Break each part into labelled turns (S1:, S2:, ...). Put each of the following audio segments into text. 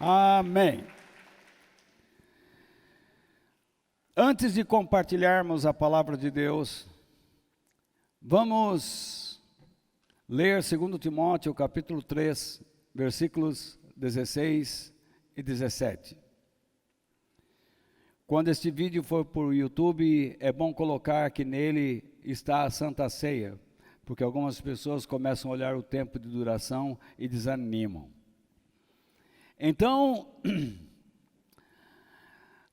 S1: Amém. Antes de compartilharmos a palavra de Deus, vamos ler 2 Timóteo capítulo 3, versículos 16 e 17. Quando este vídeo for para o YouTube, é bom colocar que nele está a Santa Ceia, porque algumas pessoas começam a olhar o tempo de duração e desanimam. Então,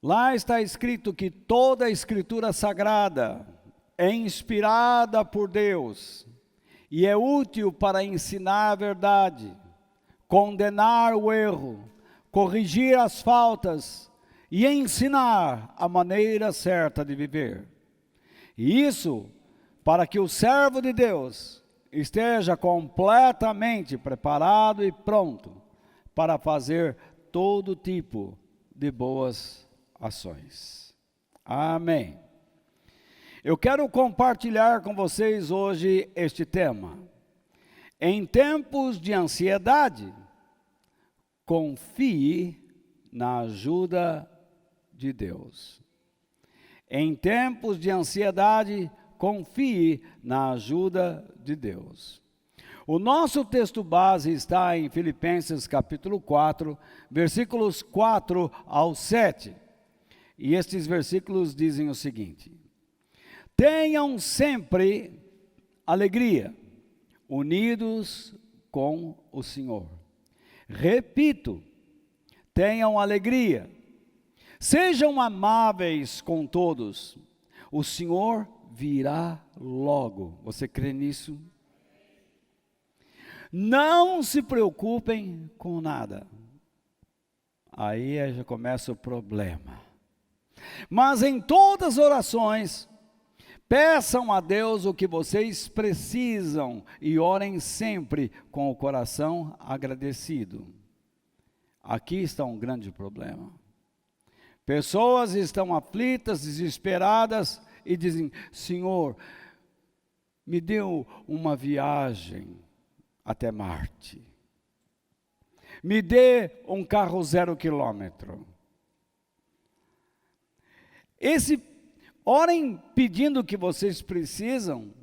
S1: lá está escrito que toda a Escritura Sagrada é inspirada por Deus e é útil para ensinar a verdade, condenar o erro, corrigir as faltas e ensinar a maneira certa de viver. E isso para que o servo de Deus esteja completamente preparado e pronto para fazer todo tipo de boas ações. Amém. Eu quero compartilhar com vocês hoje este tema. Em tempos de ansiedade, confie na ajuda de Deus. Em tempos de ansiedade, confie na ajuda de Deus. O nosso texto base está em Filipenses capítulo 4, versículos 4 ao 7. E estes versículos dizem o seguinte: tenham sempre alegria, unidos com o Senhor. Repito, tenham alegria, sejam amáveis com todos, o Senhor virá logo. Você crê nisso? Não se preocupem com nada. Aí já começa o problema. Mas em todas as orações, peçam a Deus o que vocês precisam e orem sempre com o coração agradecido. Aqui está um grande problema. Pessoas estão aflitas, desesperadas e dizem: Senhor, me deu uma viagem até Marte. Me dê um carro 0 quilômetro. Orem pedindo o que vocês precisam,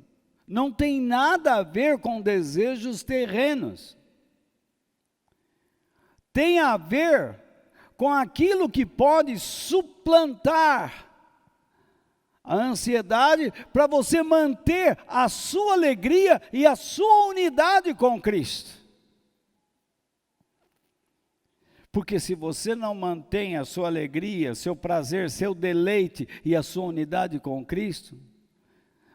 S1: não tem nada a ver com desejos terrenos. Tem a ver com aquilo que pode suplantar a ansiedade para você manter a sua alegria e a sua unidade com Cristo. Porque se você não mantém a sua alegria, seu prazer, seu deleite e a sua unidade com Cristo,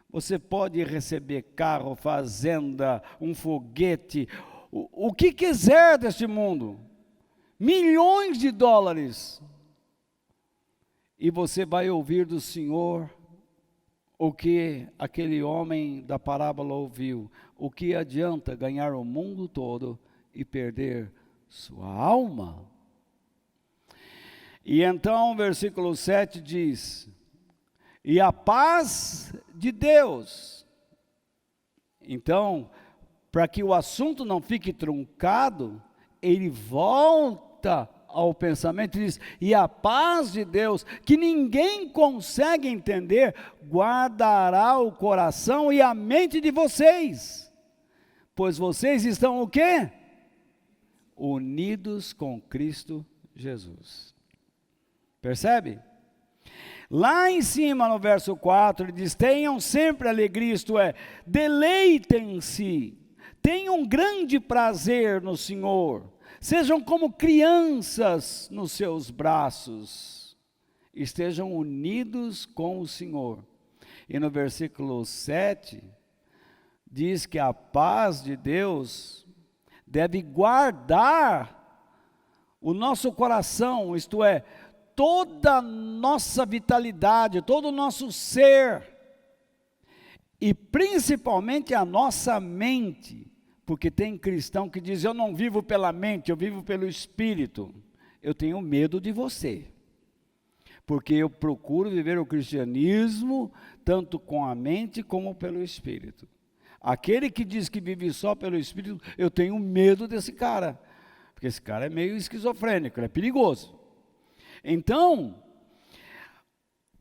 S1: você pode receber carro, fazenda, um foguete, o que quiser deste mundo, milhões de dólares, e você vai ouvir do Senhor o que aquele homem da parábola ouviu: o que adianta ganhar o mundo todo e perder sua alma? E então o versículo 7 diz: e a paz de Deus. Então, para que o assunto não fique truncado, ele volta ao pensamento e diz: e a paz de Deus, que ninguém consegue entender, guardará o coração e a mente de vocês, pois vocês estão o quê? Unidos com Cristo Jesus. Percebe? Lá em cima no verso 4 ele diz: tenham sempre alegria, isto é, deleitem-se, tenham grande prazer no Senhor, sejam como crianças nos seus braços, estejam unidos com o Senhor. E no versículo 7 diz que a paz de Deus deve guardar o nosso coração, isto é, toda a nossa vitalidade, todo o nosso ser, e principalmente a nossa mente, porque tem cristão que diz: eu não vivo pela mente, eu vivo pelo Espírito. Eu tenho medo de você, porque eu procuro viver o cristianismo tanto com a mente como pelo Espírito. Aquele que diz que vive só pelo Espírito, eu tenho medo desse cara, porque esse cara é meio esquizofrênico, ele é perigoso. Então,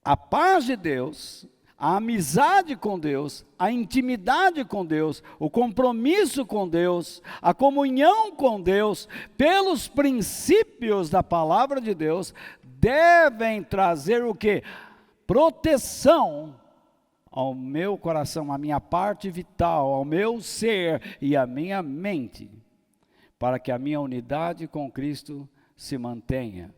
S1: a paz de Deus, a amizade com Deus, a intimidade com Deus, o compromisso com Deus, a comunhão com Deus, pelos princípios da palavra de Deus, devem trazer o quê? Proteção ao meu coração, à minha parte vital, ao meu ser e à minha mente, para que a minha unidade com Cristo se mantenha.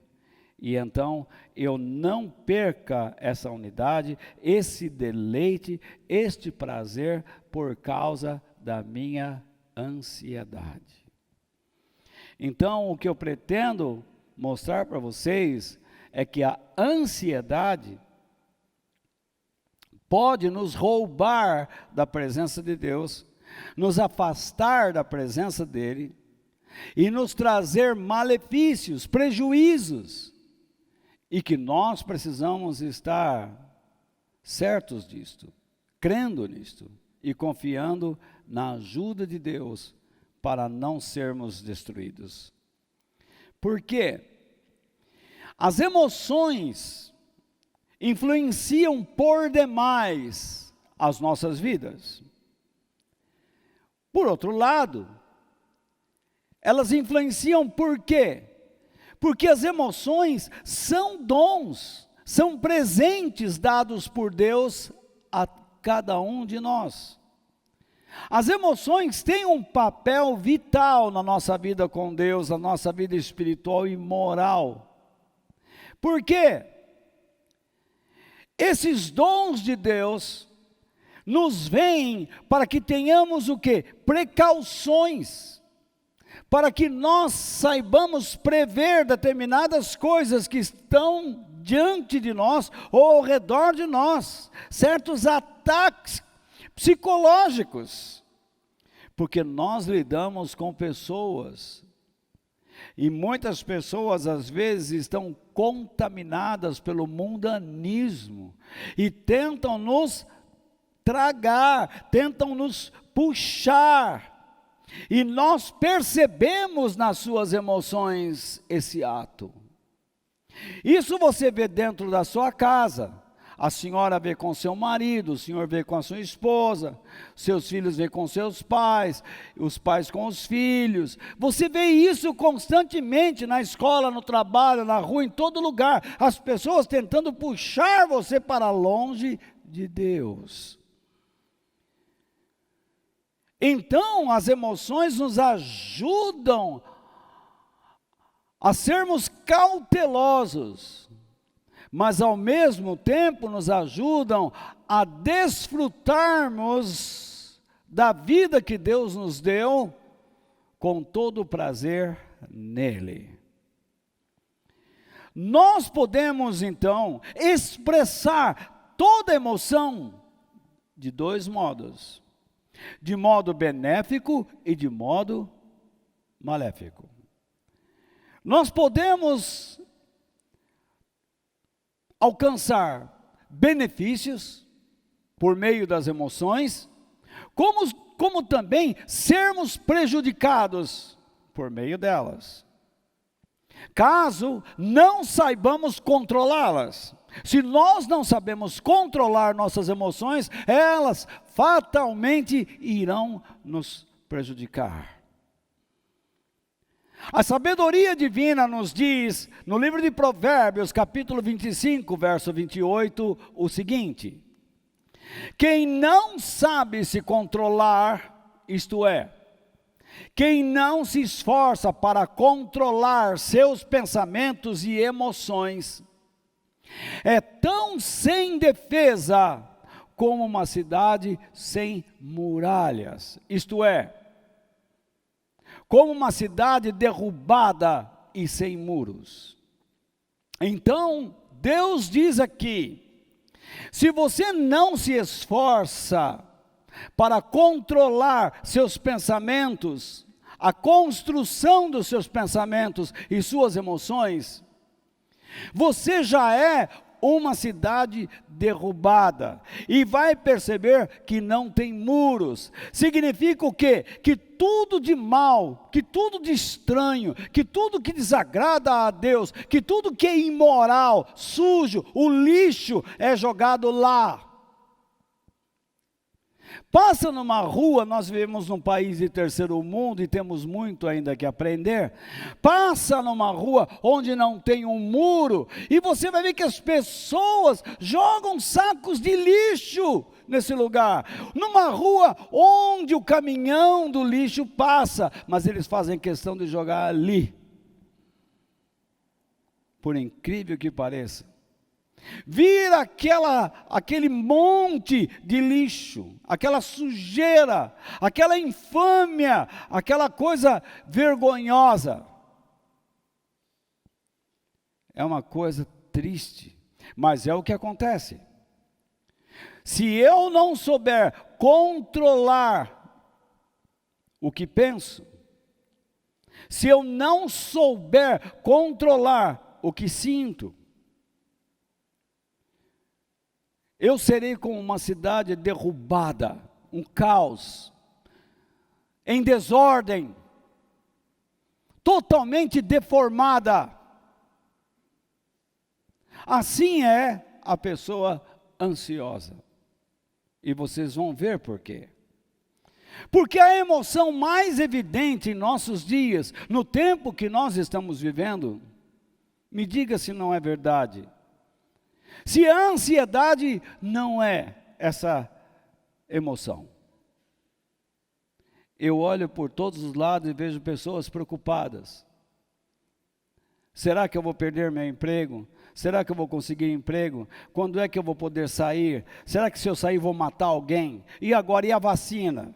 S1: E então eu não perca essa unidade, esse deleite, este prazer por causa da minha ansiedade. Então o que eu pretendo mostrar para vocês é que a ansiedade pode nos roubar da presença de Deus, nos afastar da presença dEle e nos trazer malefícios, prejuízos. E que nós precisamos estar certos disto, crendo nisto e confiando na ajuda de Deus para não sermos destruídos. Por quê? As emoções influenciam por demais as nossas vidas. Por outro lado, elas influenciam por quê? Porque as emoções são dons, são presentes dados por Deus a cada um de nós. As emoções têm um papel vital na nossa vida com Deus, na nossa vida espiritual e moral. Por quê? Esses dons de Deus nos vêm para que tenhamos o quê? Precauções. Para que nós saibamos prever determinadas coisas que estão diante de nós ou ao redor de nós, certos ataques psicológicos, porque nós lidamos com pessoas, e muitas pessoas às vezes estão contaminadas pelo mundanismo, e tentam nos tragar, tentam nos puxar, e nós percebemos nas suas emoções esse ato. Isso você vê dentro da sua casa. A senhora vê com seu marido, o senhor vê com a sua esposa, seus filhos vê com seus pais, os pais com os filhos. Você vê isso constantemente na escola, no trabalho, na rua, em todo lugar. As pessoas tentando puxar você para longe de Deus. Então, as emoções nos ajudam a sermos cautelosos, mas ao mesmo tempo nos ajudam a desfrutarmos da vida que Deus nos deu com todo o prazer nele. Nós podemos então expressar toda emoção de dois modos. De modo benéfico e de modo maléfico. Nós podemos alcançar benefícios por meio das emoções, como também sermos prejudicados por meio delas, caso não saibamos controlá-las. Se nós não sabemos controlar nossas emoções, elas fatalmente irão nos prejudicar. A sabedoria divina nos diz, no livro de Provérbios, capítulo 25, verso 28, o seguinte: quem não sabe se controlar, isto é, quem não se esforça para controlar seus pensamentos e emoções, é tão sem defesa como uma cidade sem muralhas, isto é, como uma cidade derrubada e sem muros. Então, Deus diz aqui, se você não se esforça para controlar seus pensamentos, a construção dos seus pensamentos e suas emoções, você já é uma cidade derrubada. E vai perceber que não tem muros. Significa o quê? Que tudo de mal, que tudo de estranho, que tudo que desagrada a Deus, que tudo que é imoral, sujo, o lixo é jogado lá. Passa numa rua, nós vivemos num país de terceiro mundo e temos muito ainda que aprender. Passa numa rua onde não tem um muro e você vai ver que as pessoas jogam sacos de lixo nesse lugar. Numa rua onde o caminhão do lixo passa, mas eles fazem questão de jogar ali. Por incrível que pareça. Vira aquele monte de lixo, aquela sujeira, aquela infâmia, aquela coisa vergonhosa. É uma coisa triste, mas é o que acontece. Se eu não souber controlar o que penso, se eu não souber controlar o que sinto, eu serei como uma cidade derrubada, um caos, em desordem, totalmente deformada. Assim é a pessoa ansiosa. E vocês vão ver por quê. Porque a emoção mais evidente em nossos dias, no tempo que nós estamos vivendo, me diga se não é verdade. Se a ansiedade não é essa emoção. Eu olho por todos os lados e vejo pessoas preocupadas. Será que eu vou perder meu emprego? Será que eu vou conseguir emprego? Quando é que eu vou poder sair? Será que se eu sair vou matar alguém? E agora, e a vacina?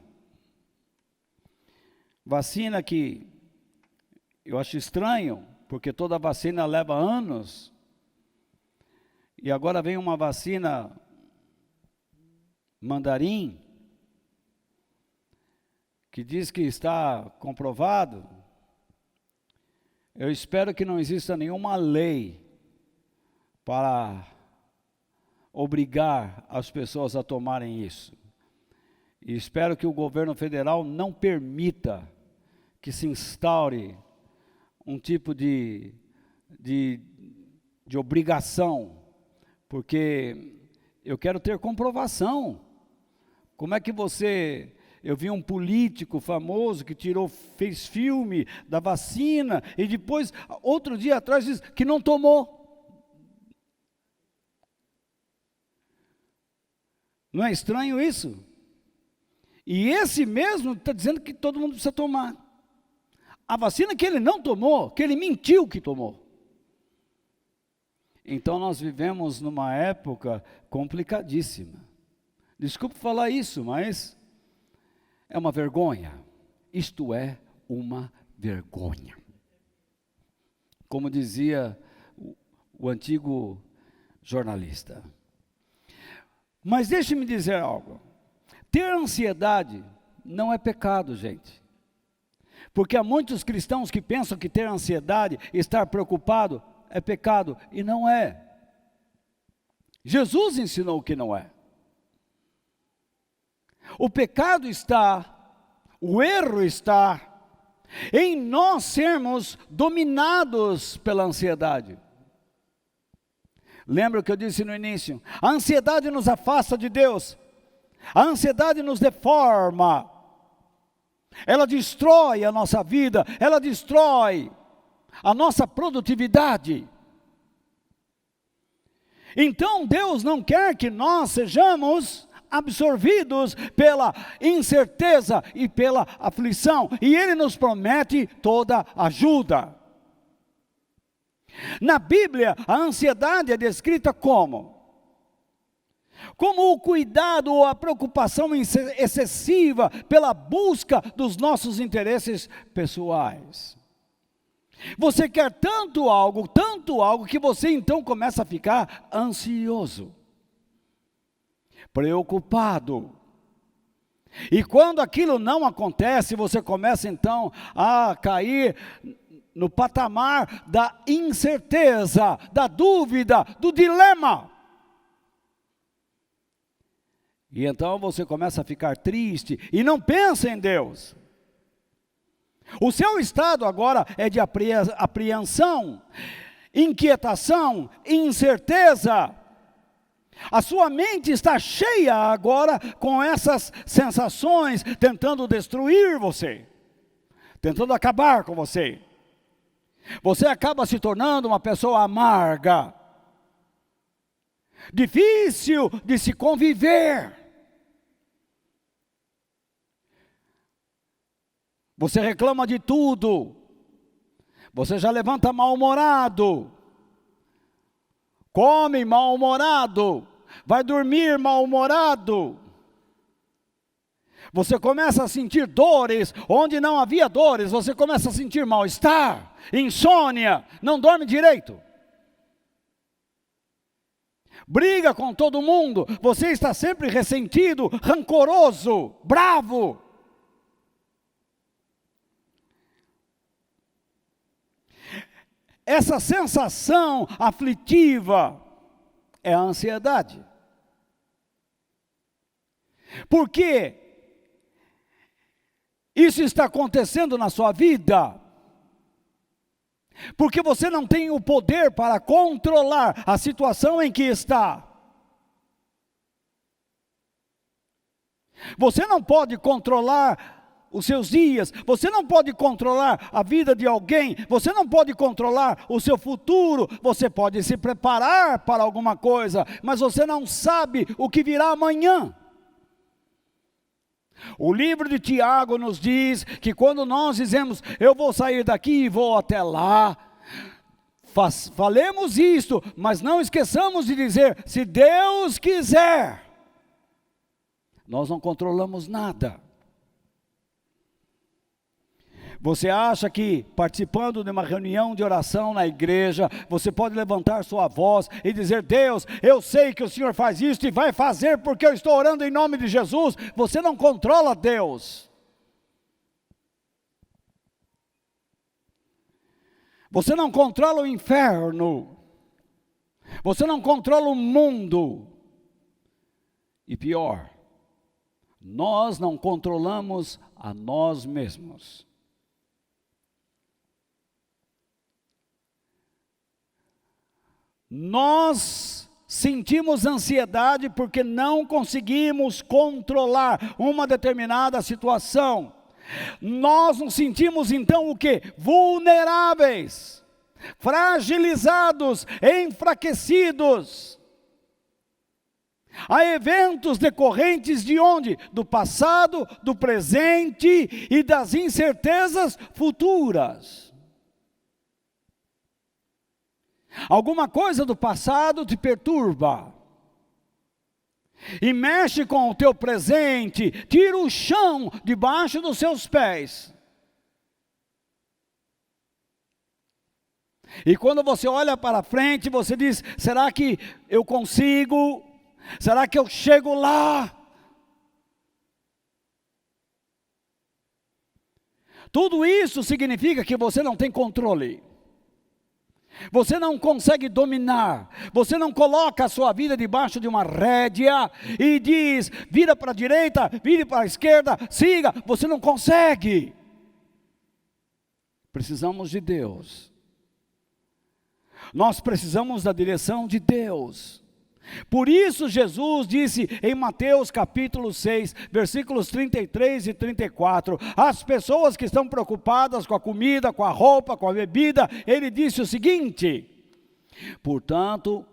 S1: Vacina que eu acho estranho, porque toda vacina leva anos. E agora vem uma vacina mandarim, que diz que está comprovado. Eu espero que não exista nenhuma lei para obrigar as pessoas a tomarem isso. E espero que o governo federal não permita que se instaure um tipo de obrigação, porque eu quero ter comprovação. Como é que eu vi um político famoso que fez filme da vacina, e depois, outro dia atrás, diz que não tomou. Não é estranho isso? E esse mesmo está dizendo que todo mundo precisa tomar. A vacina que ele não tomou, que ele mentiu que tomou. Então nós vivemos numa época complicadíssima. Desculpe falar isso, mas é uma vergonha. Isto é uma vergonha. Como dizia o antigo jornalista. Mas deixe-me dizer algo. Ter ansiedade não é pecado, gente. Porque há muitos cristãos que pensam que ter ansiedade, estar preocupado, é pecado, e não é. Jesus ensinou que não é. O pecado o erro está em nós sermos dominados pela ansiedade. Lembra o que eu disse no início? A ansiedade nos afasta de Deus. A ansiedade nos deforma. Ela destrói a nossa vida, ela destrói a nossa produtividade. Então Deus não quer que nós sejamos absorvidos pela incerteza e pela aflição, e Ele nos promete toda ajuda. Na Bíblia, a ansiedade é descrita como o cuidado ou a preocupação excessiva pela busca dos nossos interesses pessoais. Você quer tanto algo, que você então começa a ficar ansioso, preocupado. E quando aquilo não acontece, você começa então a cair no patamar da incerteza, da dúvida, do dilema. E então você começa a ficar triste e não pensa em Deus. O seu estado agora é de apreensão, inquietação, incerteza. A sua mente está cheia agora com essas sensações, tentando destruir você, tentando acabar com você. Você acaba se tornando uma pessoa amarga, difícil de se conviver. Você reclama de tudo. Você já levanta mal-humorado. Come mal-humorado. Vai dormir mal-humorado. Você começa a sentir dores onde não havia dores. Você começa a sentir mal-estar, insônia, não dorme direito. Briga com todo mundo. Você está sempre ressentido, rancoroso, bravo. Essa sensação aflitiva é a ansiedade. Por que isso está acontecendo na sua vida? Porque você não tem o poder para controlar a situação em que está. Você não pode controlar os seus dias, você não pode controlar a vida de alguém, você não pode controlar o seu futuro, você pode se preparar para alguma coisa, mas você não sabe o que virá amanhã. O livro de Tiago nos diz que quando nós dizemos, eu vou sair daqui e vou até lá, falemos isto, mas não esqueçamos de dizer, se Deus quiser, nós não controlamos nada. Você acha que participando de uma reunião de oração na igreja, você pode levantar sua voz e dizer, Deus, eu sei que o Senhor faz isso e vai fazer porque eu estou orando em nome de Jesus. Você não controla Deus. Você não controla o inferno. Você não controla o mundo. E pior, nós não controlamos a nós mesmos. Nós sentimos ansiedade porque não conseguimos controlar uma determinada situação. Nós nos sentimos então o quê? Vulneráveis, fragilizados, enfraquecidos. Há eventos decorrentes de onde? Do passado, do presente e das incertezas futuras. Alguma coisa do passado te perturba e mexe com o teu presente, tira o chão debaixo dos seus pés. E quando você olha para frente, você diz, será que eu consigo? Será que eu chego lá? Tudo isso significa que você não tem controle. Você não consegue dominar, você não coloca a sua vida debaixo de uma rédea e diz, vira para a direita, vire para a esquerda, siga, você não consegue. Precisamos de Deus. Nós precisamos da direção de Deus. Por isso Jesus disse em Mateus capítulo 6, versículos 33 e 34, as pessoas que estão preocupadas com a comida, com a roupa, com a bebida, ele disse o seguinte, portanto,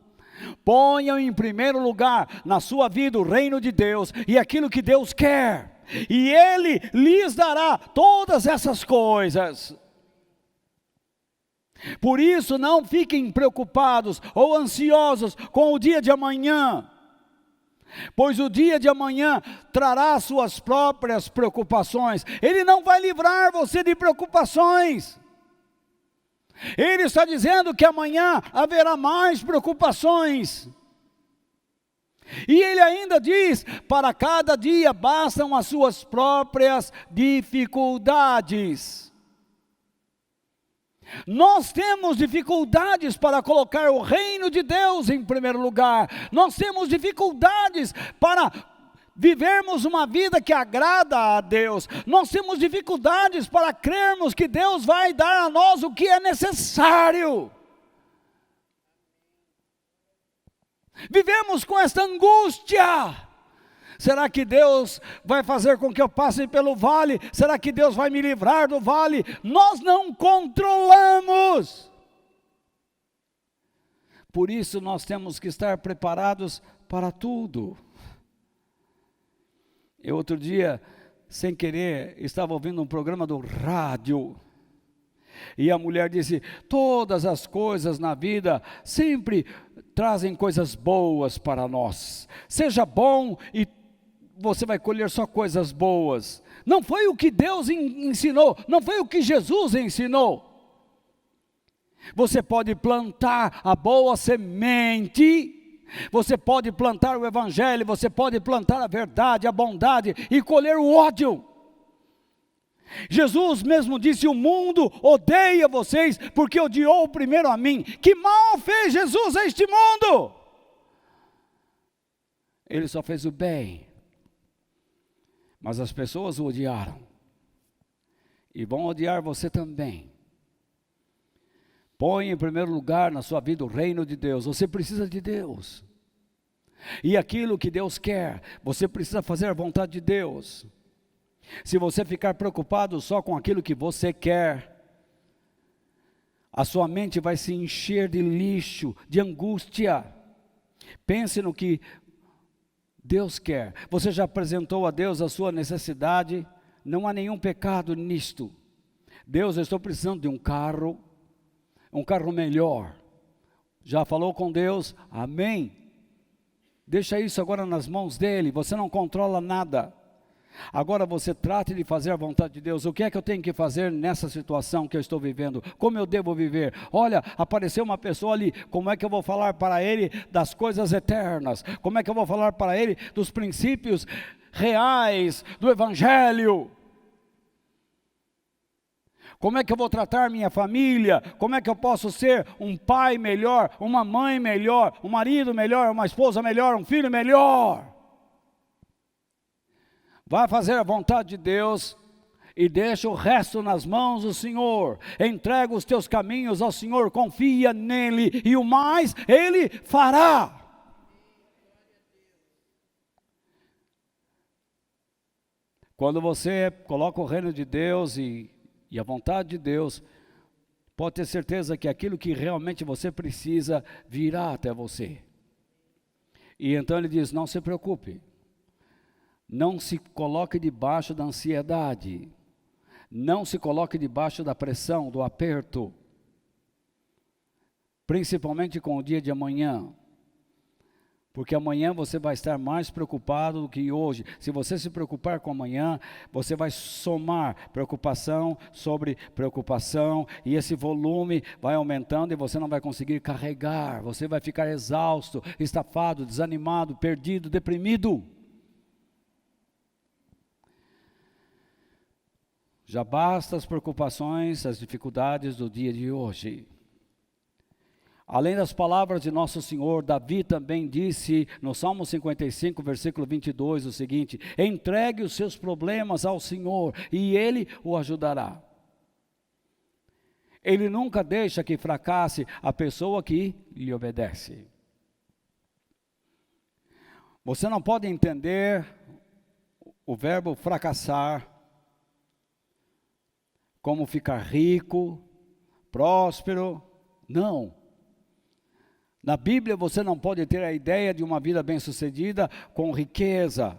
S1: ponham em primeiro lugar na sua vida o reino de Deus e aquilo que Deus quer, e Ele lhes dará todas essas coisas. Por isso não fiquem preocupados ou ansiosos com o dia de amanhã, pois o dia de amanhã trará suas próprias preocupações. Ele não vai livrar você de preocupações. Ele está dizendo que amanhã haverá mais preocupações. E ele ainda diz, para cada dia bastam as suas próprias dificuldades. Nós temos dificuldades para colocar o reino de Deus em primeiro lugar. Nós temos dificuldades para vivermos uma vida que agrada a Deus. Nós temos dificuldades para crermos que Deus vai dar a nós o que é necessário. Vivemos com esta angústia. Será que Deus vai fazer com que eu passe pelo vale? Será que Deus vai me livrar do vale? Nós não controlamos. Por isso nós temos que estar preparados para tudo. Eu outro dia, sem querer, estava ouvindo um programa do rádio. E a mulher disse: todas as coisas na vida sempre trazem coisas boas para nós. Seja bom e você vai colher só coisas boas. Não foi o que Deus ensinou, não foi o que Jesus ensinou. Você pode plantar a boa semente, você pode plantar o evangelho, você pode plantar a verdade, a bondade e colher o ódio. Jesus mesmo disse: o mundo odeia vocês porque odiou primeiro a mim. Que mal fez Jesus a este mundo? Ele só fez o bem. Mas as pessoas o odiaram. E vão odiar você também. Põe em primeiro lugar na sua vida o reino de Deus. Você precisa de Deus. E aquilo que Deus quer, você precisa fazer a vontade de Deus. Se você ficar preocupado só com aquilo que você quer, a sua mente vai se encher de lixo, de angústia. Pense no que Deus quer. Você já apresentou a Deus a sua necessidade? Não há nenhum pecado nisto. Deus, eu estou precisando de um carro melhor. Já falou com Deus? Amém. Deixa isso agora nas mãos dele. Você não controla nada. Agora você trate de fazer a vontade de Deus. O que é que eu tenho que fazer nessa situação que eu estou vivendo? Como eu devo viver? Olha, apareceu uma pessoa ali. Como é que eu vou falar para ele das coisas eternas? Como é que eu vou falar para ele dos princípios reais do evangelho? Como é que eu vou tratar minha família? Como é que eu posso ser um pai melhor, uma mãe melhor, um marido melhor, uma esposa melhor, um filho melhor? Vai fazer a vontade de Deus e deixa o resto nas mãos do Senhor. Entrega os teus caminhos ao Senhor, confia nele e o mais Ele fará. Quando você coloca o reino de Deus e a vontade de Deus, pode ter certeza que aquilo que realmente você precisa virá até você. E então ele diz: não se preocupe. Não se coloque debaixo da ansiedade. Não se coloque debaixo da pressão, do aperto. Principalmente com o dia de amanhã. Porque amanhã você vai estar mais preocupado do que hoje. Se você se preocupar com amanhã, você vai somar preocupação sobre preocupação. E esse volume vai aumentando e você não vai conseguir carregar. Você vai ficar exausto, estafado, desanimado, perdido, deprimido. Já basta as preocupações, as dificuldades do dia de hoje. Além das palavras de nosso Senhor, Davi também disse no Salmo 55, versículo 22, o seguinte: entregue os seus problemas ao Senhor e Ele o ajudará. Ele nunca deixa que fracasse a pessoa que lhe obedece. Você não pode entender o verbo fracassar como ficar rico, próspero. Não. Na Bíblia você não pode ter a ideia de uma vida bem-sucedida com riqueza.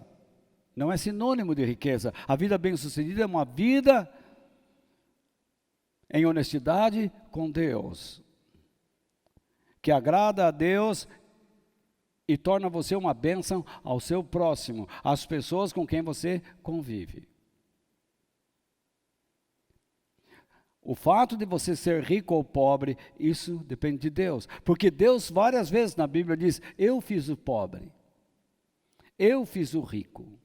S1: Não é sinônimo de riqueza. A vida bem-sucedida é uma vida em honestidade com Deus, que agrada a Deus e torna você uma bênção ao seu próximo, às pessoas com quem você convive. O fato de você ser rico ou pobre, isso depende de Deus. Porque Deus várias vezes na Bíblia diz: eu fiz o pobre, eu fiz o rico.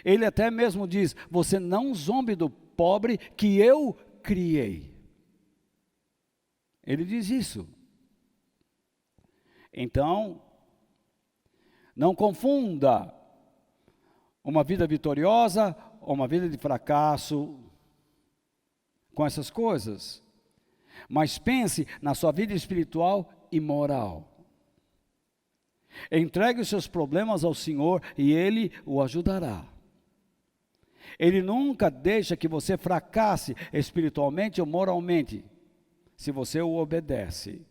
S1: Ele até mesmo diz: você não zombe do pobre que eu criei. Ele diz isso. Então, não confunda uma vida vitoriosa ou uma vida de fracasso com essas coisas. Mas pense na sua vida espiritual e moral. Entregue os seus problemas ao Senhor e Ele o ajudará. Ele nunca deixa que você fracasse espiritualmente ou moralmente, se você o obedece.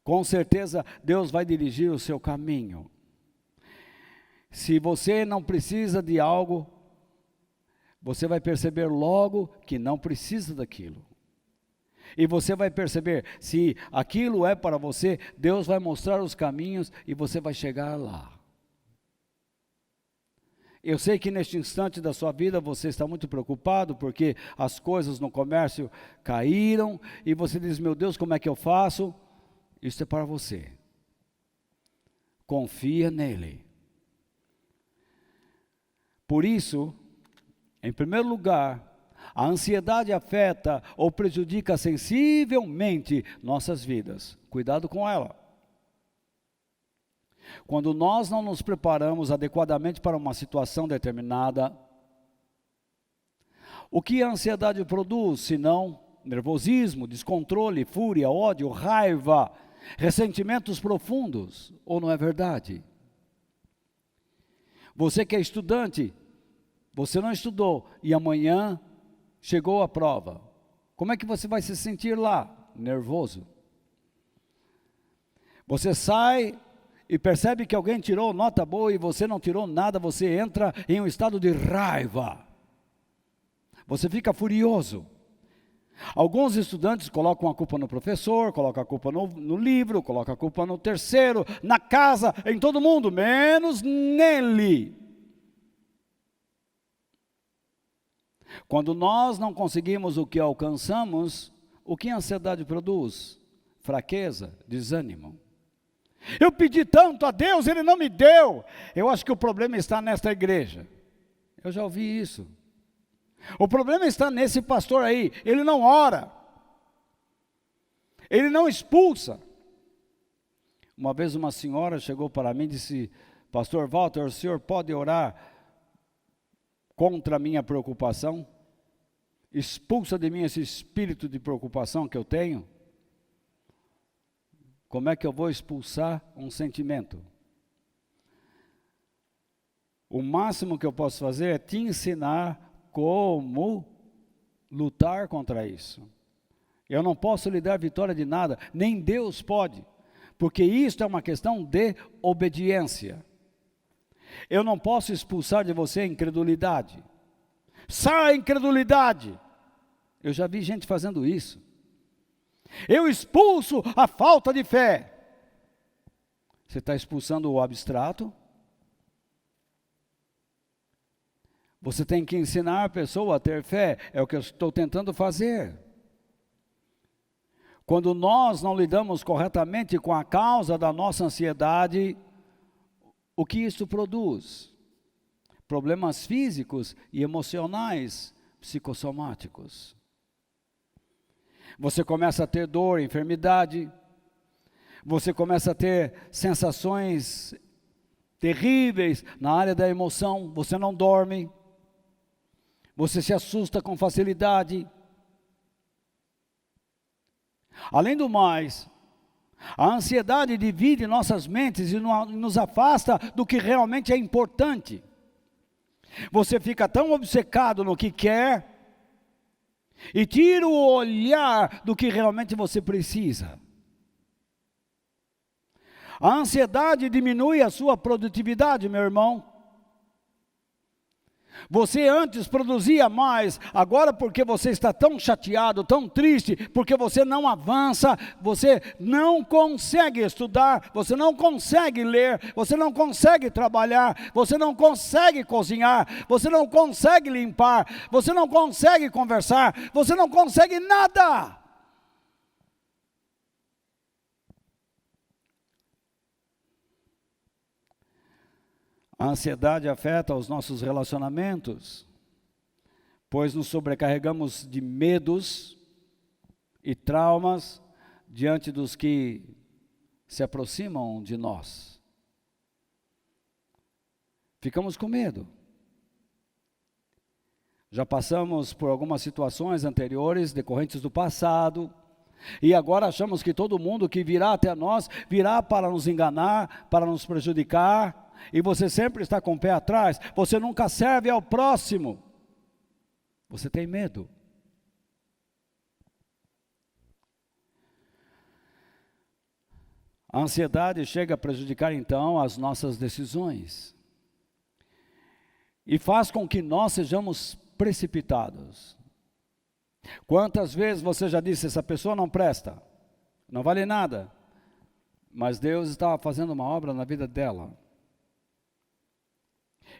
S1: Com certeza, Deus vai dirigir o seu caminho. Se você não precisa de algo, você vai perceber logo que não precisa daquilo. E você vai perceber, se aquilo é para você, Deus vai mostrar os caminhos e você vai chegar lá. Eu sei que neste instante da sua vida você está muito preocupado porque as coisas no comércio caíram e você diz, meu Deus, como é que eu faço? Isso é para você. Confia nele. Por isso, em primeiro lugar, a ansiedade afeta ou prejudica sensivelmente nossas vidas. Cuidado com ela. Quando nós não nos preparamos adequadamente para uma situação determinada, o que a ansiedade produz, senão nervosismo, descontrole, fúria, ódio, raiva, ressentimentos profundos, ou não é verdade? Você que é estudante, você não estudou e amanhã chegou a prova. Como é que você vai se sentir lá? Nervoso. Você sai e percebe que alguém tirou nota boa e você não tirou nada, você entra em um estado de raiva. Você fica furioso. Alguns estudantes colocam a culpa no professor, colocam a culpa no livro, colocam a culpa no terceiro, na casa, em todo mundo, menos nele. Quando nós não conseguimos o que alcançamos, o que a ansiedade produz? Fraqueza, desânimo. Eu pedi tanto a Deus, Ele não me deu. Eu acho que o problema está nesta igreja. Eu já ouvi isso. O problema está nesse pastor aí, ele não ora. Ele não expulsa. Uma vez uma senhora chegou para mim e disse, pastor Walter, o senhor pode orar contra a minha preocupação? Expulsa de mim esse espírito de preocupação que eu tenho. Como é que eu vou expulsar um sentimento? O máximo que eu posso fazer é te ensinar como lutar contra isso. Eu não posso lhe dar vitória de nada, nem Deus pode, porque isto é uma questão de obediência. Eu não posso expulsar de você a incredulidade. Sai, incredulidade! Eu já vi gente fazendo isso. Eu expulso a falta de fé. Você está expulsando o abstrato? Você tem que ensinar a pessoa a ter fé. É o que eu estou tentando fazer. Quando nós não lidamos corretamente com a causa da nossa ansiedade, o que isso produz? Problemas físicos e emocionais, psicossomáticos. Você começa a ter dor, enfermidade. Você começa a ter sensações terríveis na área da emoção. Você não dorme. Você se assusta com facilidade. Além do mais, a ansiedade divide nossas mentes e nos afasta do que realmente é importante. Você fica tão obcecado no que quer e tira o olhar do que realmente você precisa. A ansiedade diminui a sua produtividade, meu irmão. Você antes produzia mais, agora porque você está tão chateado, tão triste, porque você não avança, você não consegue estudar, você não consegue ler, você não consegue trabalhar, você não consegue cozinhar, você não consegue limpar, você não consegue conversar, você não consegue nada. A ansiedade afeta os nossos relacionamentos, pois nos sobrecarregamos de medos e traumas diante dos que se aproximam de nós. Ficamos com medo. Já passamos por algumas situações anteriores, decorrentes do passado, e agora achamos que todo mundo que virá até nós, virá para nos enganar, para nos prejudicar, e você sempre está com o pé atrás, você nunca serve ao próximo. Você tem medo. A ansiedade chega a prejudicar então as nossas decisões e faz com que nós sejamos precipitados. Quantas vezes você já disse, essa pessoa não presta, não vale nada, mas Deus estava fazendo uma obra na vida dela.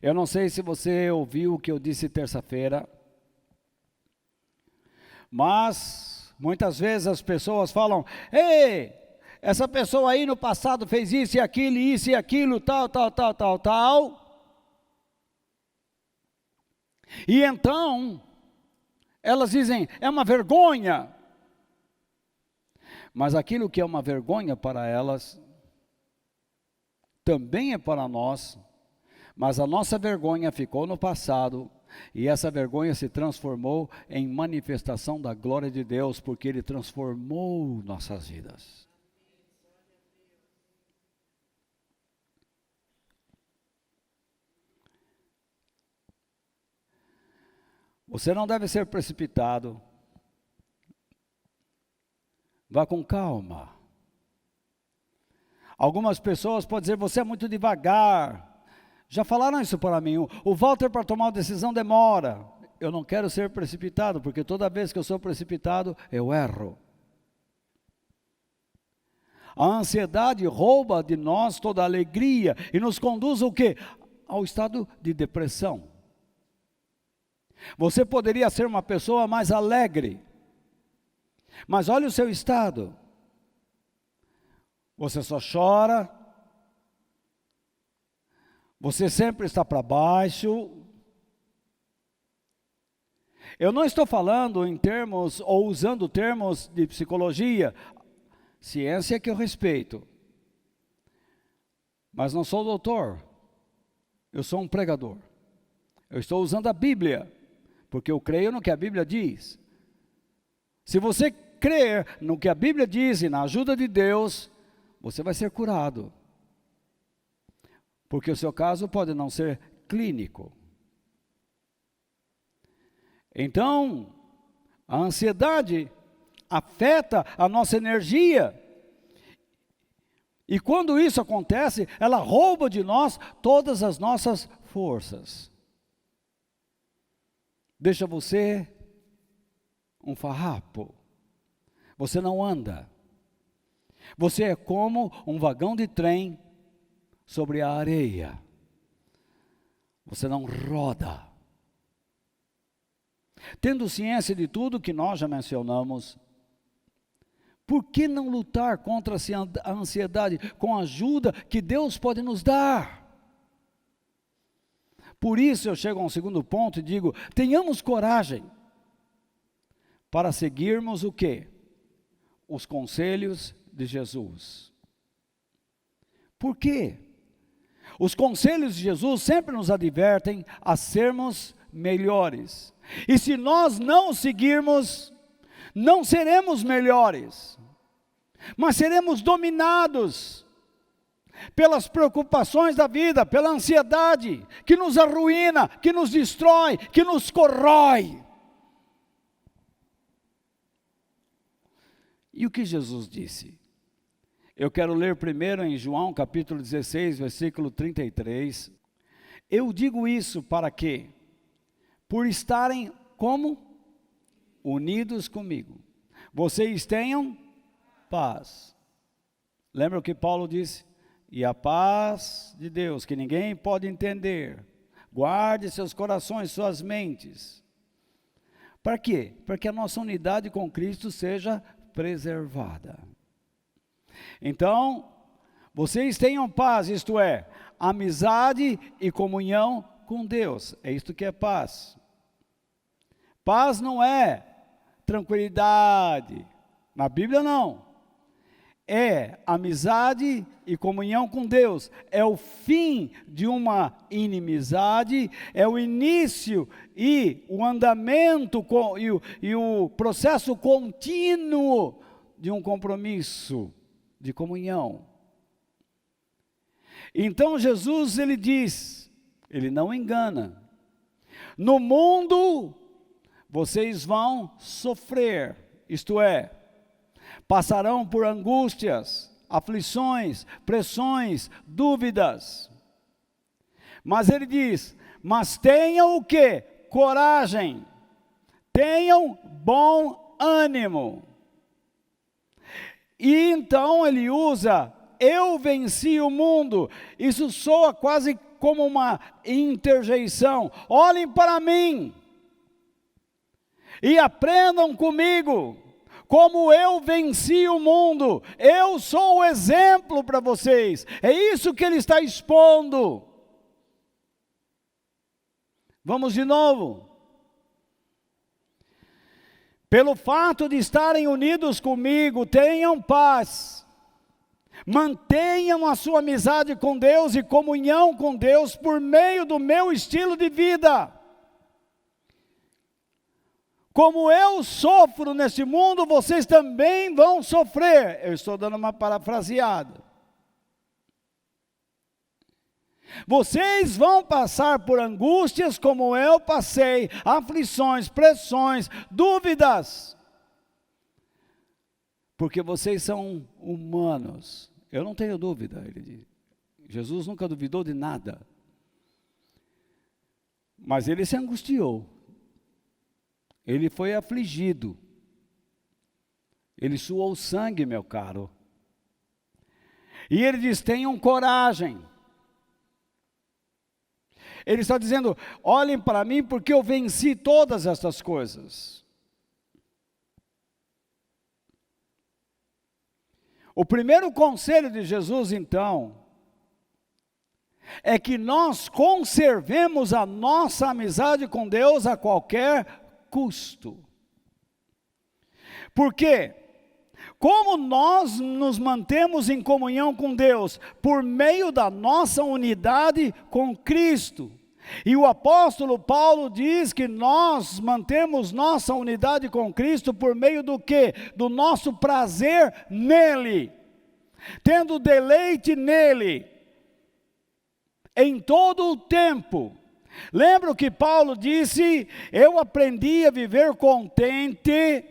S1: Eu não sei se você ouviu o que eu disse terça-feira, mas muitas vezes as pessoas falam, ei, essa pessoa aí no passado fez isso e aquilo, tal. E então, elas dizem, é uma vergonha. Mas aquilo que é uma vergonha para elas, também é para nós, mas a nossa vergonha ficou no passado, e essa vergonha se transformou em manifestação da glória de Deus, porque Ele transformou nossas vidas. Você não deve ser precipitado. Vá com calma. Algumas pessoas podem dizer, você é muito devagar. Já falaram isso para mim. O Walter, para tomar uma decisão, demora. Eu não quero ser precipitado, porque toda vez que eu sou precipitado, eu erro. A ansiedade rouba de nós toda a alegria e nos conduz ao quê? Ao estado de depressão. Você poderia ser uma pessoa mais alegre, mas olha o seu estado. Você só chora, você sempre está para baixo. Eu não estou falando em termos, ou usando termos de psicologia, ciência que eu respeito, mas não sou doutor, eu sou um pregador. Eu estou usando a Bíblia, porque eu creio no que a Bíblia diz. Se você crer no que a Bíblia diz e na ajuda de Deus, você vai ser curado. Porque o seu caso pode não ser clínico. Então, a ansiedade afeta a nossa energia. E quando isso acontece, ela rouba de nós todas as nossas forças. Deixa você um farrapo. Você não anda. Você é como um vagão de trem sobre a areia. Você não roda. Tendo ciência de tudo que nós já mencionamos, por que não lutar contra a ansiedade com a ajuda que Deus pode nos dar? Por isso eu chego a um segundo ponto e digo, tenhamos coragem para seguirmos o quê? Os conselhos de Jesus. Por quê? Os conselhos de Jesus sempre nos advertem a sermos melhores. E se nós não seguirmos, não seremos melhores, mas seremos dominados pelas preocupações da vida, pela ansiedade, que nos arruína, que nos destrói, que nos corrói. E o que Jesus disse? Eu quero ler primeiro em João capítulo 16, versículo 33. Eu digo isso para quê? Por estarem como? Unidos comigo. Vocês tenham paz. Lembra o que Paulo disse? E a paz de Deus, que ninguém pode entender, guarde seus corações, suas mentes. Para quê? Para que a nossa unidade com Cristo seja preservada. Então, vocês tenham paz, isto é, amizade e comunhão com Deus. É isto que é paz. Paz não é tranquilidade, Na Bíblia não. É amizade e comunhão com Deus. É o fim de uma inimizade, é o início e o andamento e o processo contínuo de um compromisso de comunhão. Então Jesus, ele diz, ele não engana. No mundo vocês vão sofrer, isto é, passarão por angústias, aflições, pressões, dúvidas. Mas ele diz, mas tenham o quê? Coragem. Tenham bom ânimo. E então ele usa, eu venci o mundo. Isso soa quase como uma interjeição. Olhem para mim e aprendam comigo. Como eu venci o mundo, eu sou o exemplo para vocês. É isso que ele está expondo. Vamos de novo. Pelo fato de estarem unidos comigo, tenham paz. Mantenham a sua amizade com Deus e comunhão com Deus por meio do meu estilo de vida. Como eu sofro neste mundo, vocês também vão sofrer. Eu estou dando uma parafraseada. Vocês vão passar por angústias como eu passei, aflições, pressões, dúvidas. Porque vocês são humanos. Eu não tenho dúvida, ele diz. Jesus nunca duvidou de nada. Mas ele se angustiou. Ele foi afligido. Ele suou sangue, meu caro. E ele diz, tenham coragem. Ele está dizendo, olhem para mim porque eu venci todas estas coisas. O primeiro conselho de Jesus, então, é que nós conservemos a nossa amizade com Deus a qualquer custo. Porque, como nós nos mantemos em comunhão com Deus? Por meio da nossa unidade com Cristo. E o apóstolo Paulo diz que nós mantemos nossa unidade com Cristo por meio do quê? Do nosso prazer nele. Tendo deleite nele. Em todo o tempo. Lembra o que Paulo disse? Eu aprendi a viver contente,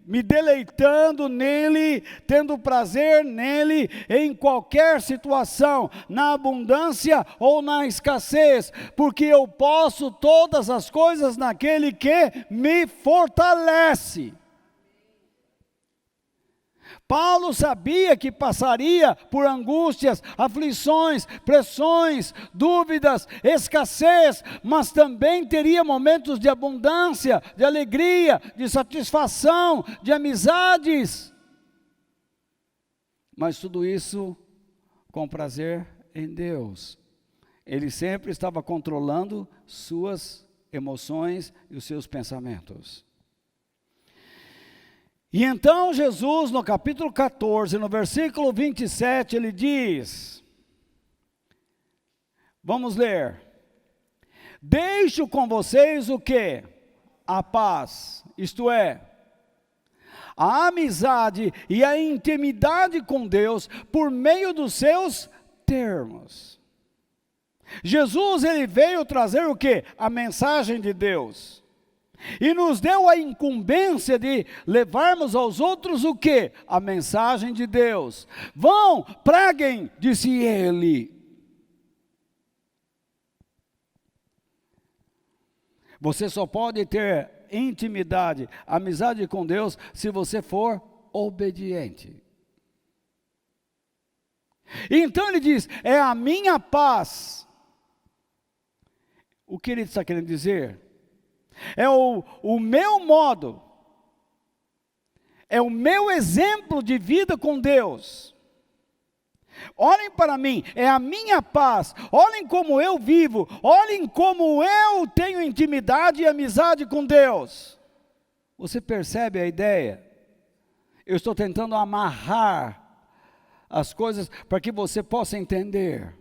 S1: me deleitando nele, tendo prazer nele, em qualquer situação, na abundância ou na escassez, porque eu posso todas as coisas naquele que me fortalece. Paulo sabia que passaria por angústias, aflições, pressões, dúvidas, escassez, mas também teria momentos de abundância, de alegria, de satisfação, de amizades. Mas tudo isso com prazer em Deus. Ele sempre estava controlando suas emoções e os seus pensamentos. E então Jesus, no capítulo 14, no versículo 27, ele diz, vamos ler, deixo com vocês o quê? A paz, isto é, a amizade e a intimidade com Deus por meio dos seus termos. Jesus, ele veio trazer o quê? A mensagem de Deus. E nos deu a incumbência de levarmos aos outros o quê? A mensagem de Deus. Vão, preguem, disse ele. Você só pode ter intimidade, amizade com Deus, se você for obediente. Então ele diz, é a minha paz. O que ele está querendo dizer? É o meu modo, é o meu exemplo de vida com Deus. Olhem para mim, é a minha paz, olhem como eu vivo, olhem como eu tenho intimidade e amizade com Deus. Você percebe a ideia? Eu estou tentando amarrar as coisas para que você possa entender.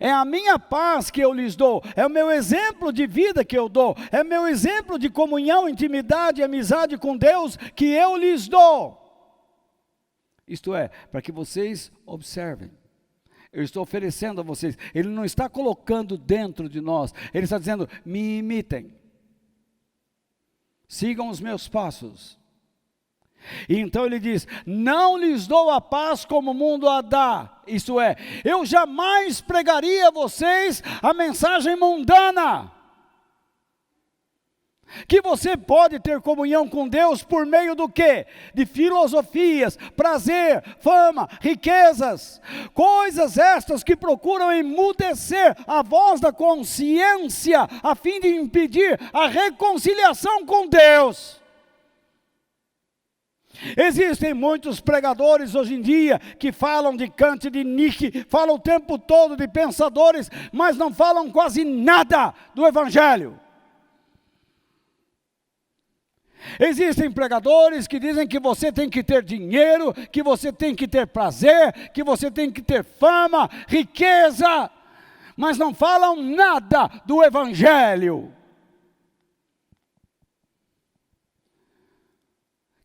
S1: É a minha paz que eu lhes dou, é o meu exemplo de vida que eu dou, é o meu exemplo de comunhão, intimidade e amizade com Deus que eu lhes dou. Isto é, para que vocês observem. Eu estou oferecendo a vocês. Ele não está colocando dentro de nós. Ele está dizendo, me imitem. Sigam os meus passos. E então ele diz, não lhes dou a paz como o mundo a dá. Isto é, eu jamais pregaria a vocês a mensagem mundana. Que você pode ter comunhão com Deus por meio do quê? De filosofias, prazer, fama, riquezas. Coisas estas que procuram emudecer a voz da consciência, a fim de impedir a reconciliação com Deus. Existem muitos pregadores hoje em dia que falam de Kant, de Nietzsche, falam o tempo todo de pensadores, mas não falam quase nada do Evangelho. Existem pregadores que dizem que você tem que ter dinheiro, que você tem que ter prazer, que você tem que ter fama, riqueza, mas não falam nada do Evangelho.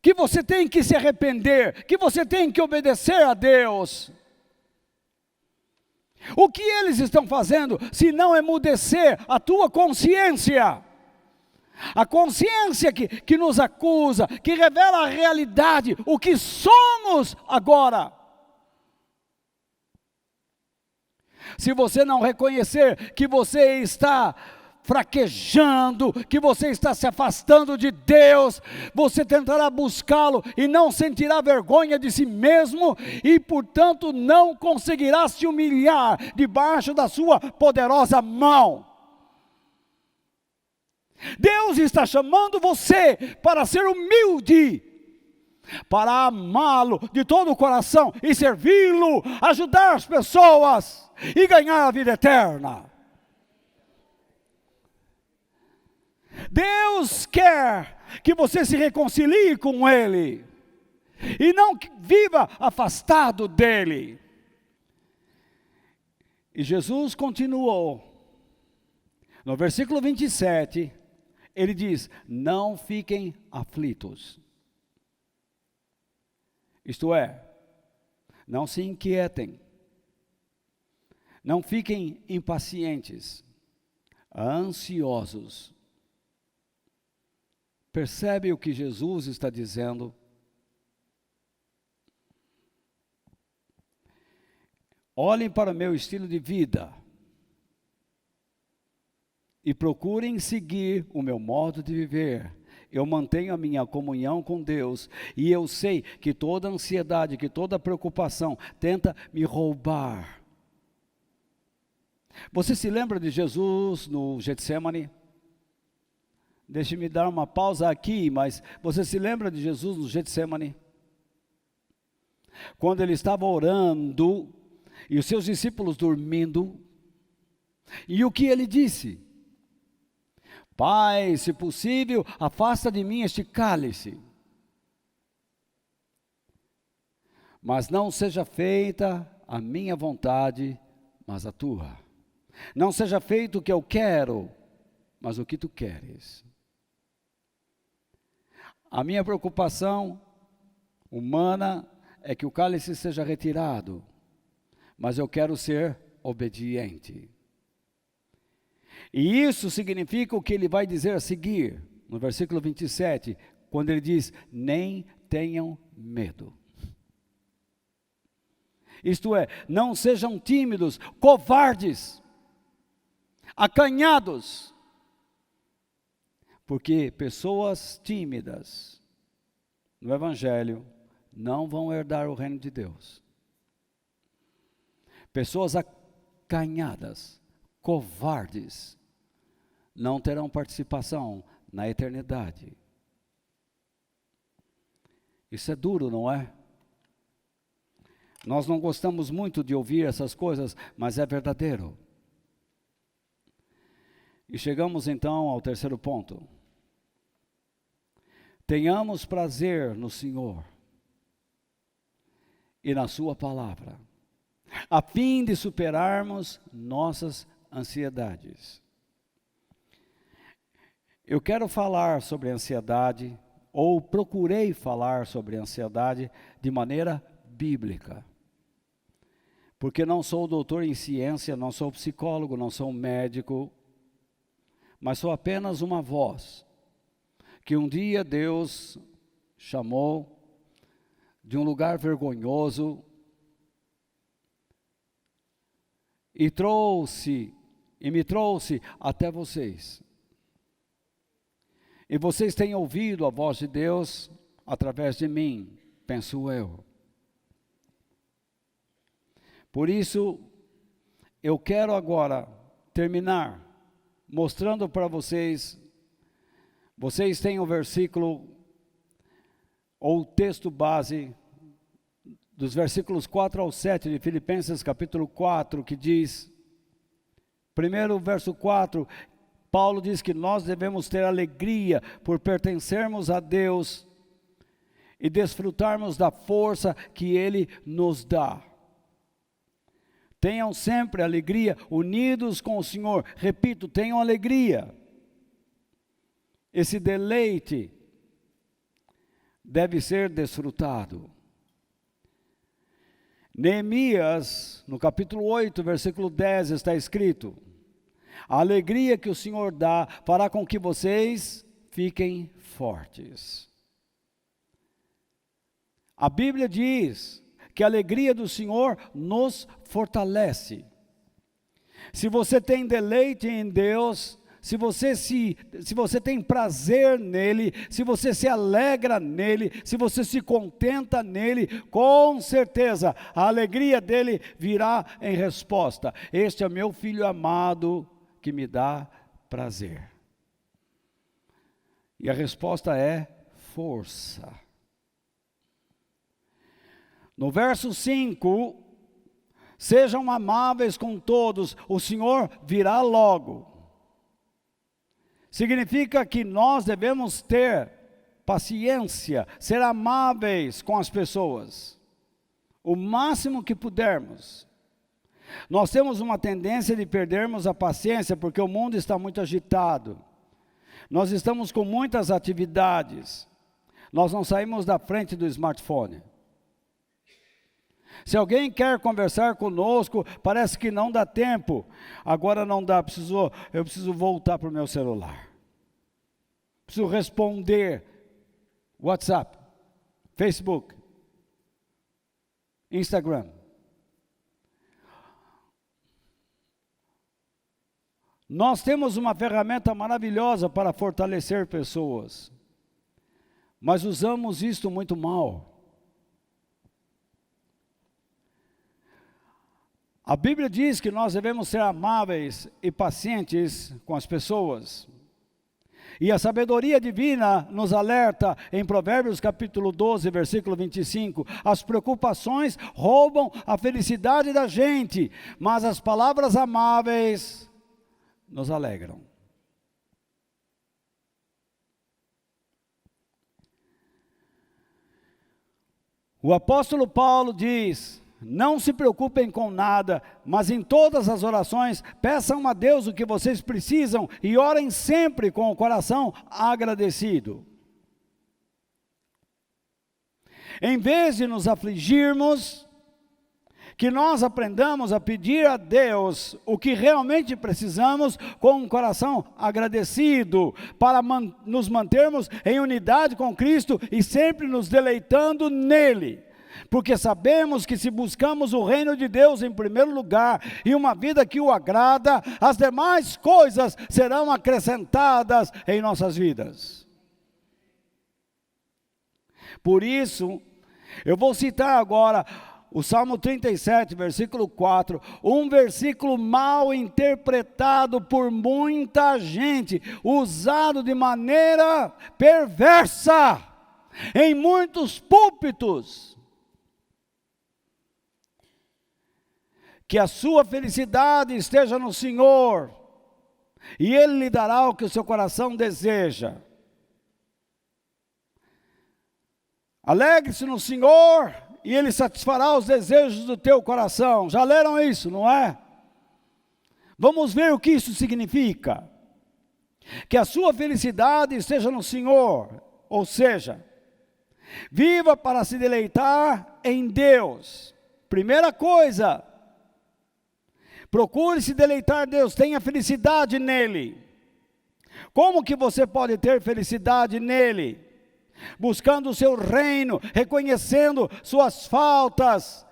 S1: Que você tem que se arrepender, que você tem que obedecer a Deus. O que eles estão fazendo se não emudecer a tua consciência? A consciência que nos acusa, que revela a realidade, o que somos agora. Se você não reconhecer que você está fraquejando, que você está se afastando de Deus, você tentará buscá-lo e não sentirá vergonha de si mesmo e, portanto, não conseguirá se humilhar debaixo da sua poderosa mão. Deus está chamando você para ser humilde, para amá-lo de todo o coração e servi-lo, ajudar as pessoas e ganhar a vida eterna. Deus quer que você se reconcilie com Ele e não viva afastado dEle. E Jesus continuou. No versículo 27, ele diz, não fiquem aflitos. Isto é, não se inquietem, não fiquem impacientes, ansiosos. Percebe o que Jesus está dizendo? Olhem para o meu estilo de vida e procurem seguir o meu modo de viver. Eu mantenho a minha comunhão com Deus e eu sei que toda ansiedade, que toda preocupação tenta me roubar. Você se lembra de Jesus no Getsemane? Deixe-me dar uma pausa aqui, mas você se lembra de Jesus no Getsemane? Quando ele estava orando e os seus discípulos dormindo, e o que ele disse? Pai, se possível, afasta de mim este cálice. Mas não seja feita a minha vontade, mas a tua. Não seja feito o que eu quero, mas o que tu queres. A minha preocupação humana é que o cálice seja retirado, mas eu quero ser obediente. E isso significa o que ele vai dizer a seguir, no versículo 27, quando ele diz, nem tenham medo. Isto é, não sejam tímidos, covardes, acanhados, porque pessoas tímidas no Evangelho não vão herdar o reino de Deus. Pessoas acanhadas, covardes, não terão participação na eternidade. Isso é duro, não é? Nós não gostamos muito de ouvir essas coisas, mas é verdadeiro. E chegamos então ao terceiro ponto. tenhamos prazer no Senhor e na sua palavra, a fim de superarmos nossas ansiedades. Eu quero falar sobre ansiedade, ou procurei falar sobre ansiedade de maneira bíblica. Porque não sou doutor em ciência, não sou psicólogo, não sou médico, mas sou apenas uma voz que um dia Deus chamou de um lugar vergonhoso e me trouxe até vocês. E vocês têm ouvido a voz de Deus através de mim, penso eu. Por isso, eu quero agora terminar mostrando para vocês têm o versículo, ou o texto base, dos versículos 4 ao 7 de Filipenses capítulo 4, que diz, primeiro verso 4, Paulo diz que nós devemos ter alegria por pertencermos a Deus e desfrutarmos da força que Ele nos dá. Tenham sempre alegria, unidos com o Senhor. Repito, tenham alegria. Esse deleite deve ser desfrutado. Neemias, no capítulo 8, versículo 10, está escrito: a alegria que o Senhor dá fará com que vocês fiquem fortes. A Bíblia diz que a alegria do Senhor nos fortalece. Se você tem deleite em Deus, se você tem prazer nele, se você se alegra nele, se você se contenta nele, com certeza a alegria dele virá em resposta. Este é meu filho amado que me dá prazer. E a resposta é força. No verso 5, sejam amáveis com todos, o Senhor virá logo. Significa que nós devemos ter paciência, ser amáveis com as pessoas, o máximo que pudermos. Nós temos uma tendência de perdermos a paciência, porque o mundo está muito agitado. Nós estamos com muitas atividades. Nós não saímos da frente do smartphone. Se alguém quer conversar conosco, parece que não dá tempo. Agora não dá, eu preciso voltar para o meu celular. Preciso responder WhatsApp, Facebook, Instagram. Nós temos uma ferramenta maravilhosa para fortalecer pessoas, mas usamos isto muito mal. A Bíblia diz que nós devemos ser amáveis e pacientes com as pessoas. E a sabedoria divina nos alerta em Provérbios capítulo 12, versículo 25. As preocupações roubam a felicidade da gente, mas as palavras amáveis nos alegram. O apóstolo Paulo diz: não se preocupem com nada, mas em todas as orações, peçam a Deus o que vocês precisam e orem sempre com o coração agradecido. Em vez de nos afligirmos, que nós aprendamos a pedir a Deus o que realmente precisamos com um coração agradecido, para nos mantermos em unidade com Cristo e sempre nos deleitando nele. Porque sabemos que se buscamos o reino de Deus em primeiro lugar e uma vida que o agrada, as demais coisas serão acrescentadas em nossas vidas. Por isso, eu vou citar agora o Salmo 37, versículo 4, um versículo mal interpretado por muita gente, usado de maneira perversa em muitos púlpitos. Que a sua felicidade esteja no Senhor, e Ele lhe dará o que o seu coração deseja. Alegre-se no Senhor e Ele satisfará os desejos do teu coração. Já leram isso, não é? Vamos ver o que isso significa. Que a sua felicidade esteja no Senhor, ou seja, viva para se deleitar em Deus. Primeira coisa, procure se deleitar em Deus, tenha felicidade nele. Como que você pode ter felicidade nele? Buscando o seu reino, reconhecendo suas faltas,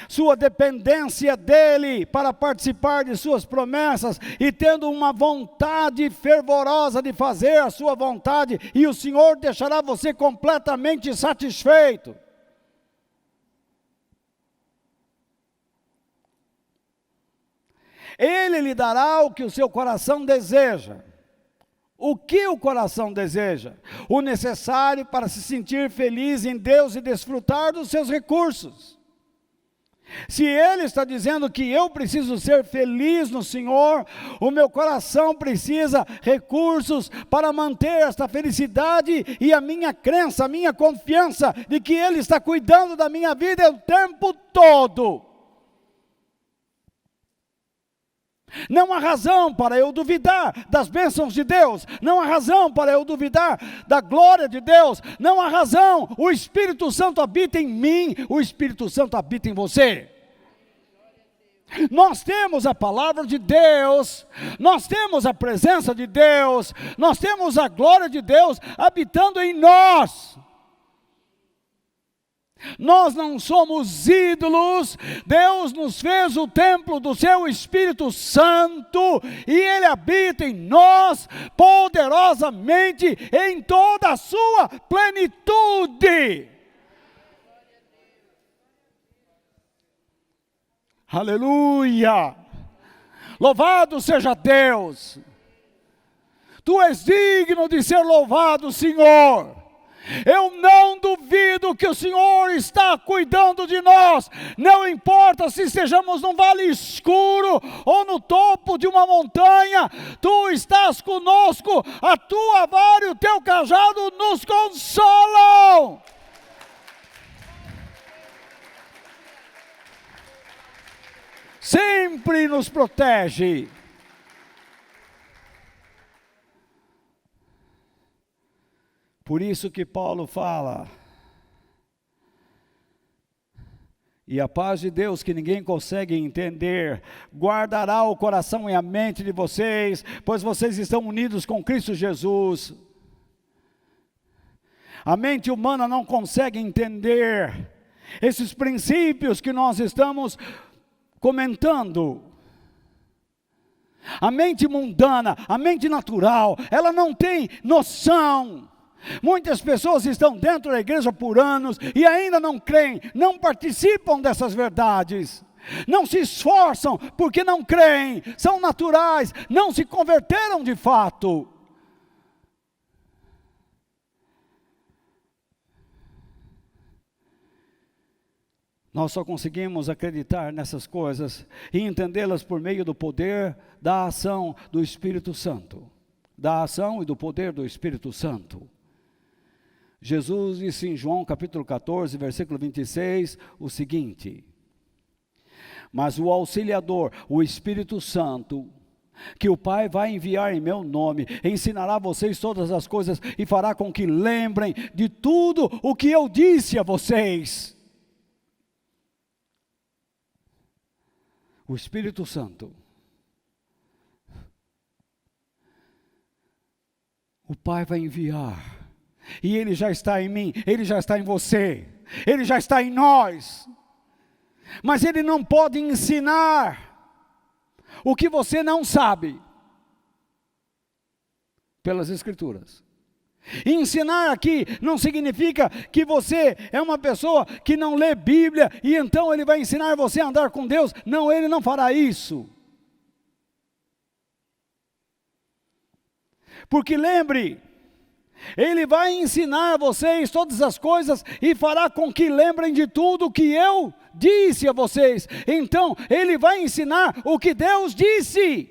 S1: sua dependência dele para participar de suas promessas e tendo uma vontade fervorosa de fazer a sua vontade, e o Senhor deixará você completamente satisfeito. Ele lhe dará o que o seu coração deseja. O que o coração deseja? O necessário para se sentir feliz em Deus e desfrutar dos seus recursos. Se Ele está dizendo que eu preciso ser feliz no Senhor, o meu coração precisa recursos para manter esta felicidade e a minha crença, a minha confiança de que Ele está cuidando da minha vida o tempo todo. Não há razão para eu duvidar das bênçãos de Deus, não há razão para eu duvidar da glória de Deus, não há razão. O Espírito Santo habita em mim, o Espírito Santo habita em você. Nós temos a palavra de Deus, nós temos a presença de Deus, nós temos a glória de Deus habitando em nós. Nós não somos ídolos, Deus nos fez o templo do seu Espírito Santo, e Ele habita em nós poderosamente em toda a sua plenitude. Aleluia! Louvado seja Deus! Tu és digno de ser louvado, Senhor. Eu não duvido que o Senhor está cuidando de nós, não importa se estejamos num vale escuro ou no topo de uma montanha, Tu estás conosco, a Tua vara e o Teu cajado nos consolam. Sempre nos protege. Por isso que Paulo fala, e a paz de Deus que ninguém consegue entender, guardará o coração e a mente de vocês, pois vocês estão unidos com Cristo Jesus. A mente humana não consegue entender esses princípios que nós estamos comentando. A mente mundana, a mente natural, ela não tem noção. Muitas pessoas estão dentro da igreja por anos e ainda não creem, não participam dessas verdades, não se esforçam porque não creem, são naturais, não se converteram de fato. Nós só conseguimos acreditar nessas coisas e entendê-las por meio do poder da ação do Espírito Santo, da ação e do poder do Espírito Santo. Jesus disse em João capítulo 14, versículo 26, o seguinte: mas o Auxiliador, o Espírito Santo, que o Pai vai enviar em meu nome, ensinará a vocês todas as coisas e fará com que lembrem de tudo o que eu disse a vocês. O Espírito Santo, o Pai vai enviar. E Ele já está em mim, Ele já está em você, Ele já está em nós. Mas Ele não pode ensinar o que você não sabe pelas Escrituras. E ensinar aqui não significa que você é uma pessoa que não lê Bíblia e então Ele vai ensinar você a andar com Deus. Não, Ele não fará isso. Porque lembre, Ele vai ensinar a vocês todas as coisas e fará com que lembrem de tudo que eu disse a vocês. Então, Ele vai ensinar o que Deus disse.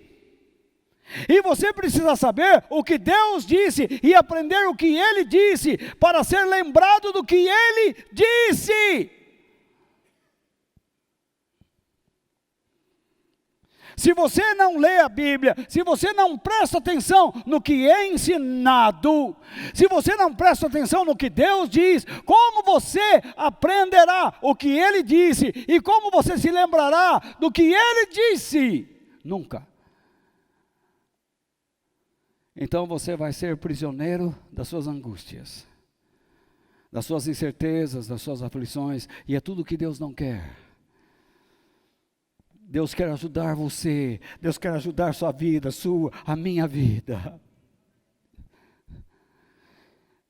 S1: E você precisa saber o que Deus disse e aprender o que Ele disse, para ser lembrado do que Ele disse. Se você não lê a Bíblia, se você não presta atenção no que é ensinado, se você não presta atenção no que Deus diz, como você aprenderá o que Ele disse e como você se lembrará do que Ele disse? Nunca. Então você vai ser prisioneiro das suas angústias, das suas incertezas, das suas aflições, e é tudo que Deus não quer. Deus quer ajudar você, Deus quer ajudar sua vida, a minha vida.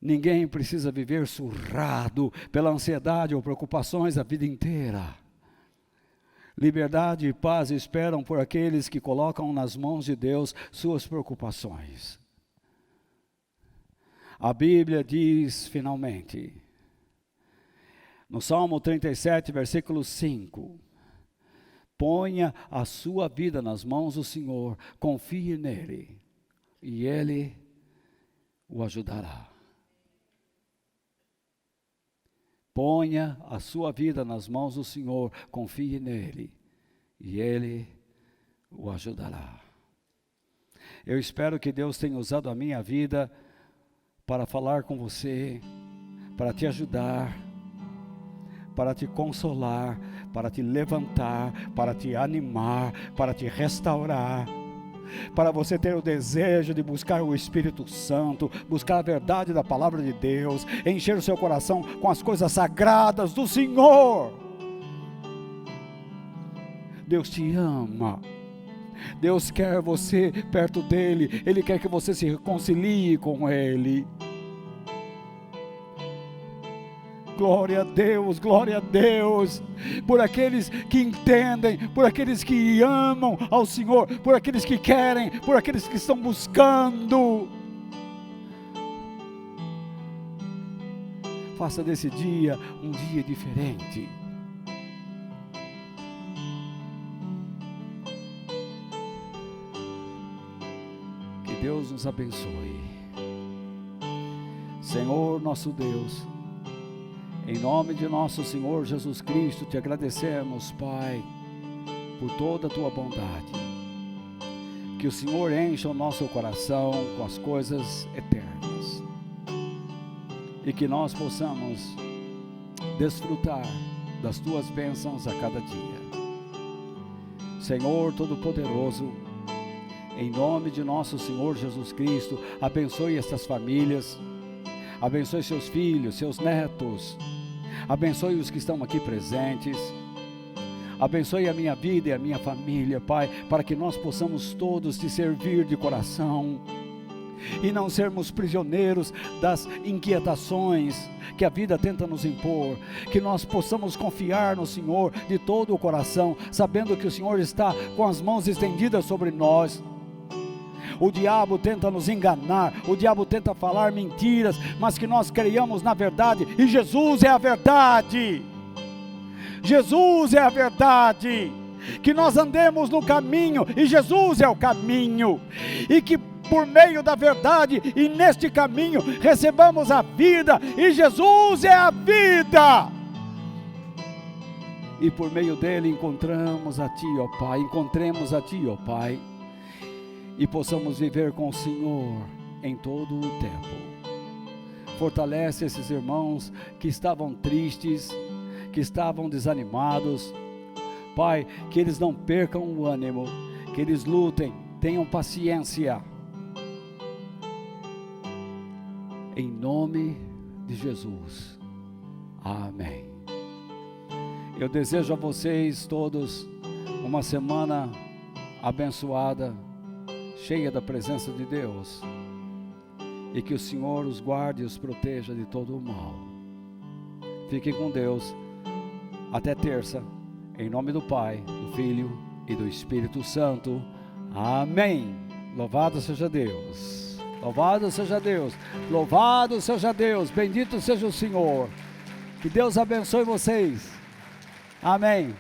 S1: Ninguém precisa viver surrado pela ansiedade ou preocupações a vida inteira. Liberdade e paz esperam por aqueles que colocam nas mãos de Deus suas preocupações. A Bíblia diz finalmente, no Salmo 37, versículo 5, ponha a sua vida nas mãos do Senhor, confie nele, e Ele o ajudará. Ponha a sua vida nas mãos do Senhor, confie nele, e Ele o ajudará. Eu espero que Deus tenha usado a minha vida para falar com você, para te ajudar, para te consolar, para te levantar, para te animar, para te restaurar, para você ter o desejo de buscar o Espírito Santo, buscar a verdade da palavra de Deus, encher o seu coração com as coisas sagradas do Senhor. Deus te ama, Deus quer você perto dEle, Ele quer que você se reconcilie com Ele. Glória a Deus, por aqueles que entendem, por aqueles que amam ao Senhor, por aqueles que querem, por aqueles que estão buscando. Faça desse dia um dia diferente. Que Deus nos abençoe. Senhor nosso Deus, em nome de nosso Senhor Jesus Cristo, te agradecemos, Pai, por toda a tua bondade. Que o Senhor encha o nosso coração com as coisas eternas. E que nós possamos desfrutar das tuas bênçãos a cada dia. Senhor Todo-Poderoso, em nome de nosso Senhor Jesus Cristo, abençoe estas famílias, abençoe seus filhos, seus netos, abençoe os que estão aqui presentes, abençoe a minha vida e a minha família, Pai, para que nós possamos todos te servir de coração e não sermos prisioneiros das inquietações que a vida tenta nos impor, que nós possamos confiar no Senhor de todo o coração, sabendo que o Senhor está com as mãos estendidas sobre nós. O diabo tenta nos enganar, o diabo tenta falar mentiras, mas que nós creiamos na verdade, e Jesus é a verdade. Jesus é a verdade. Que nós andemos no caminho, e Jesus é o caminho, e que por meio da verdade e neste caminho recebamos a vida, e Jesus é a vida. E por meio dele encontramos a Ti, ó Pai, encontremos a Ti, ó Pai, e possamos viver com o Senhor em todo o tempo. Fortalece esses irmãos que estavam tristes, que estavam desanimados, Pai, que eles não percam o ânimo, que eles lutem, tenham paciência, em nome de Jesus, amém. Eu desejo a vocês todos uma semana abençoada, cheia da presença de Deus, e que o Senhor os guarde e os proteja de todo o mal. Fiquem com Deus, até terça, em nome do Pai, do Filho e do Espírito Santo, amém. Louvado seja Deus, louvado seja Deus, louvado seja Deus, bendito seja o Senhor, que Deus abençoe vocês, amém.